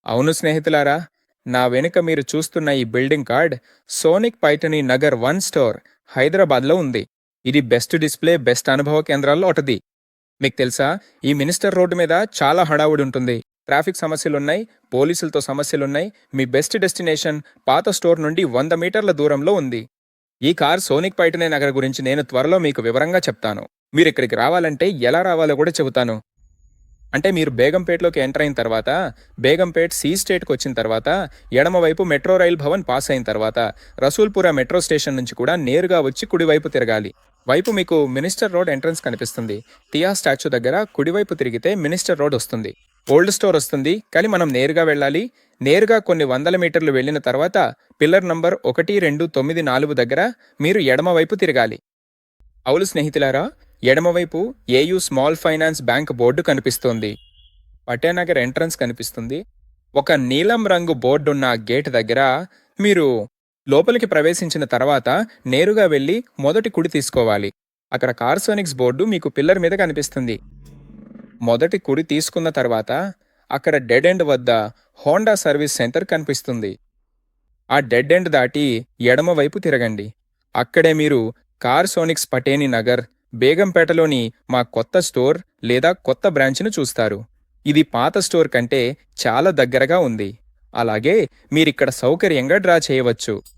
అవును స్నేహితులారా, నా వెనుక మీరు చూస్తున్న ఈ బిల్డింగ్ కార్డ్ సోనిక్ పైటనీ నగర్ 1 స్టోర్ హైదరాబాద్లో ఉంది. ఇది బెస్ట్ డిస్ప్లే, బెస్ట్ అనుభవ కేంద్రాల్లో ఒకటి. మీకు తెలుసా, ఈ మినిస్టర్ రోడ్డు మీద చాలా హడావుడి ఉంటుంది. ట్రాఫిక్ సమస్యలున్నాయి, పోలీసులతో సమస్యలున్నాయి. మీ బెస్ట్ డెస్టినేషన్ పాత స్టోర్ నుండి 100 మీటర్ల దూరంలో ఉంది. ఈ కార్ సోనిక్ పైటనీ నగర్ గురించి నేను త్వరలో మీకు వివరంగా చెప్తాను. మీరిక్కడికి రావాలంటే ఎలా రావాలో కూడా చెబుతాను. అంటే మీరు బేగంపేట్లోకి ఎంటర్ అయిన తర్వాత, బేగంపేట్ సి స్టేట్కి వచ్చిన తర్వాత, ఎడమవైపు మెట్రో రైల్ భవన్ పాస్ అయిన తర్వాత, రసూల్పుర మెట్రో స్టేషన్ నుంచి కూడా నేరుగా వచ్చి కుడివైపు తిరగాలి. వైపు మీకు మినిస్టర్ రోడ్ ఎంట్రన్స్ కనిపిస్తుంది. టియా స్టాచ్యూ దగ్గర కుడివైపు తిరిగితే మినిస్టర్ రోడ్ వస్తుంది. ఓల్డ్ స్టోర్ వస్తుంది, కానీ మనం నేరుగా వెళ్ళాలి. నేరుగా కొన్ని 100 మీటర్లు వెళ్ళిన తర్వాత పిల్లర్ నంబర్ 1294 దగ్గర మీరు ఎడమవైపు తిరగాలి. అవును స్నేహితులారా, ఎడమవైపు AU small finance bank board కనిపిస్తోంది. పటేనగర్ ఎంట్రన్స్ కనిపిస్తుంది. ఒక నీలం రంగు బోర్డున్న గేట్ దగ్గర మీరు లోపలికి ప్రవేశించిన తర్వాత నేరుగా వెళ్ళి మొదటి కుడి తీసుకోవాలి. అక్కడ కార్సోనిక్స్ బోర్డు మీకు పిల్లర్ మీద కనిపిస్తుంది. మొదటి కుడి తీసుకున్న తర్వాత అక్కడ డెడ్ ఎండ్ వద్ద హోండా సర్వీస్ సెంటర్ కనిపిస్తుంది. ఆ డెడ్ ఎండ్ దాటి ఎడమవైపు తిరగండి. అక్కడే మీరు కార్సోనిక్స్ పటేనీ నగర్, బేగంపేటలోని మా కొత్త స్టోర్ లేదా కొత్త బ్రాంచ్ను చూస్తారు. ఇది పాత స్టోర్ కంటే చాలా దగ్గరగా ఉంది. అలాగే మీరిక్కడ సౌకర్యంగా డ్రా చేయవచ్చు.